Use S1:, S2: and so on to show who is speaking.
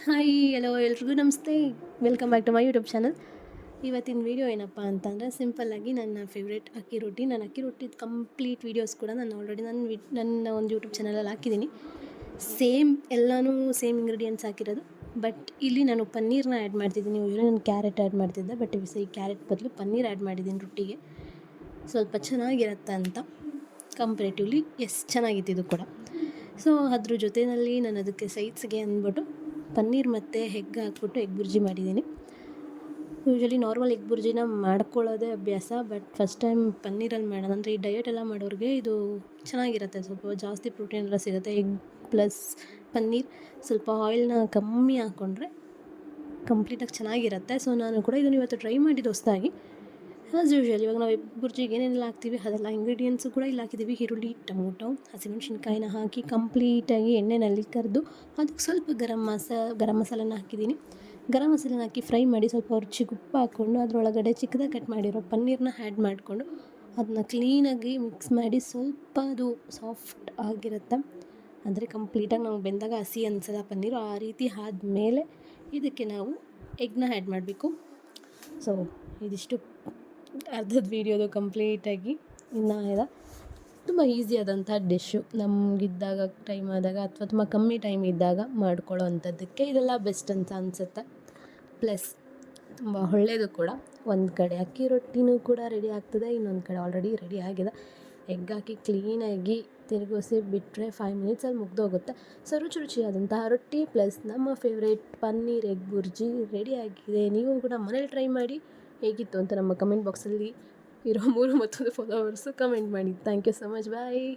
S1: Hi hello ಎಲ್ರಿಗೂ ನಮಸ್ತೆ. Welcome back to my YouTube channel. ಇವತ್ತಿನ ವೀಡಿಯೋ ಏನಪ್ಪ ಅಂತಂದರೆ ಸಿಂಪಲ್ಲಾಗಿ ನನ್ನ ಫೇವ್ರೇಟ್ ಅಕ್ಕಿ ರೊಟ್ಟಿ. ನಾನು ಅಕ್ಕಿ ರೊಟ್ಟಿದು ಕಂಪ್ಲೀಟ್ ವೀಡಿಯೋಸ್ ಕೂಡ ನಾನು ಆಲ್ರೆಡಿ ನನ್ನ ಒಂದು ಯೂಟ್ಯೂಬ್ ಚಾನಲಲ್ಲಿ ಹಾಕಿದ್ದೀನಿ. ಸೇಮ್ ಎಲ್ಲನೂ ಸೇಮ್ ಇಂಗ್ರೀಡಿಯೆಂಟ್ಸ್ ಹಾಕಿರೋದು. ಬಟ್ ಇಲ್ಲಿ ನಾನು ಪನ್ನೀರನ್ನ ಆ್ಯಡ್ ಮಾಡ್ತಿದ್ದೀನಿ. ಯೂಶ್ವಲಿ ನಾನು ಕ್ಯಾರೆಟ್ ಆ್ಯಡ್ ಮಾಡ್ತಿದ್ದೆ, ಬಟ್ ಈ ಕ್ಯಾರೆಟ್ ಬದಲು ಪನ್ನೀರ್ ಆ್ಯಡ್ ಮಾಡಿದ್ದೀನಿ ರೊಟ್ಟಿಗೆ. ಸ್ವಲ್ಪ ಚೆನ್ನಾಗಿರುತ್ತೆ ಅಂತ ಕಂಪ್ರೇಟಿವ್ಲಿ ಚೆನ್ನಾಗಿತ್ತು ಇದು ಕೂಡ. ಸೊ ಅದ್ರ ಜೊತೆಯಲ್ಲಿ ನಾನು ಅದಕ್ಕೆ ಸೈಡ್ಸ್ಗೆ ಅಂದ್ಬಿಟ್ಟು ಪನ್ನೀರ್ ಮತ್ತು ಎಗ್ ಹಾಕ್ಬಿಟ್ಟು ಎಗ್ ಬುರ್ಜಿ ಮಾಡಿದ್ದೀನಿ. ಯೂಶ್ವಲಿ ನಾರ್ಮಲ್ ಎಗ್ ಬುರ್ಜಿನ ಮಾಡ್ಕೊಳ್ಳೋದೇ ಅಭ್ಯಾಸ, ಬಟ್ ಫಸ್ಟ್ ಟೈಮ್ ಪನ್ನೀರಲ್ಲಿ ಮಾಡೋಣ ಅಂದರೆ ಈ ಡಯಟ್ ಎಲ್ಲ ಮಾಡೋರಿಗೆ ಇದು ಚೆನ್ನಾಗಿರುತ್ತೆ. ಸ್ವಲ್ಪ ಜಾಸ್ತಿ ಪ್ರೋಟೀನ್ ಎಲ್ಲ ಸಿಗುತ್ತೆ. ಎಗ್ ಪ್ಲಸ್ ಪನ್ನೀರ್, ಸ್ವಲ್ಪ ಆಯಿಲ್ನ ಕಮ್ಮಿ ಹಾಕ್ಕೊಂಡ್ರೆ ಕಂಪ್ಲೀಟಾಗಿ ಚೆನ್ನಾಗಿರುತ್ತೆ. ಸೊ ನಾನು ಕೂಡ ಇದನ್ನು ಇವತ್ತು ಟ್ರೈ ಮಾಡಿದ್ದು ಹೊಸದಾಗಿ. ಆ್ಯಸ್ ಯೂಶ್ವಲ್ ಇವಾಗ ನಾವು ಎಗ್ ಬುರ್ಜಿಗೆ ಏನೇನೆಲ್ಲ ಹಾಕ್ತೀವಿ ಅದೆಲ್ಲ ಇಂಗ್ರೀಡಿಯೆಂಟ್ಸು ಕೂಡ ಇಲ್ಲಿ ಹಾಕಿದ್ದೀವಿ. ಈರುಳ್ಳಿ, ಟೊಮೊಟೊ, ಹಸಿಮೆಣ್ಸಿನ್ಕಾಯಿನ ಹಾಕಿ ಕಂಪ್ಲೀಟಾಗಿ ಎಣ್ಣೆಯಲ್ಲಿ ಕರೆದು ಅದಕ್ಕೆ ಸ್ವಲ್ಪ ಗರಂ ಮಸಾಲನ ಹಾಕಿದ್ದೀನಿ. ಗರಂ ಮಸಾಲನ ಹಾಕಿ ಫ್ರೈ ಮಾಡಿ ಸ್ವಲ್ಪ ರುಚಿಗೆ ಉಪ್ಪು ಹಾಕ್ಕೊಂಡು ಅದರೊಳಗಡೆ ಚಿಕ್ಕದಾಗಿ ಕಟ್ ಮಾಡಿರೋ ಪನ್ನೀರನ್ನ ಆ್ಯಡ್ ಮಾಡಿಕೊಂಡು ಅದನ್ನ ಕ್ಲೀನಾಗಿ ಮಿಕ್ಸ್ ಮಾಡಿ ಸ್ವಲ್ಪ ಅದು ಸಾಫ್ಟ್ ಆಗಿರುತ್ತೆ. ಅಂದರೆ ಕಂಪ್ಲೀಟಾಗಿ ನಾವು ಬೆಂದಾಗ ಹಸಿ ಅನ್ಸಲ್ಲ ಪನ್ನೀರು. ಆ ರೀತಿ ಆದಮೇಲೆ ಇದಕ್ಕೆ ನಾವು ಎಗ್ನ ಆ್ಯಡ್ ಮಾಡಬೇಕು. ಸೊ ಇದಿಷ್ಟು ಅರ್ಧದ ವೀಡಿಯೋದು ಕಂಪ್ಲೀಟಾಗಿ. ಇನ್ನು ತುಂಬ ಈಸಿ ಆದಂಥ ಡಿಶ್ಶು, ನಮಗಿದ್ದಾಗ ಟೈಮ್ ಆದಾಗ ಅಥವಾ ತುಂಬ ಕಮ್ಮಿ ಟೈಮ್ ಇದ್ದಾಗ ಮಾಡ್ಕೊಳ್ಳೋ ಅಂಥದ್ದಕ್ಕೆ ಇದೆಲ್ಲ ಬೆಸ್ಟ್ ಅಂತ ಅನಿಸುತ್ತೆ. ಪ್ಲಸ್ ತುಂಬ ಒಳ್ಳೆಯದು ಕೂಡ. ಒಂದು ಕಡೆ ಅಕ್ಕಿ ರೊಟ್ಟಿನೂ ಕೂಡ ರೆಡಿ ಆಗ್ತದೆ, ಇನ್ನೊಂದು ಕಡೆ ಆಲ್ರೆಡಿ ರೆಡಿ ಆಗಿದೆ. ಎಗ್ ಹಾಕಿ ಕ್ಲೀನಾಗಿ ತಿರುಗಿಸಿ ಬಿಟ್ಟರೆ 5 ಮಿನಿಟ್ಸಲ್ಲಿ ಮುಗ್ದೋಗುತ್ತೆ. ಸೊ ರುಚಿಯಾದಂತಹ ರೊಟ್ಟಿ ಪ್ಲಸ್ ನಮ್ಮ favourite paneer egg bhurji ready ಆಗಿದೆ. ನೀವು ಕೂಡ ಮನೇಲಿ ಟ್ರೈ ಮಾಡಿ ಹೇಗಿತ್ತು ಅಂತ ನಮ್ಮ ಕಮೆಂಟ್ ಬಾಕ್ಸಲ್ಲಿ ಇರೋ 3 ಮತ್ತೊಂದು ಫಾಲೋವರ್ಸು ಕಮೆಂಟ್ ಮಾಡಿ. Thank you so much. Bye.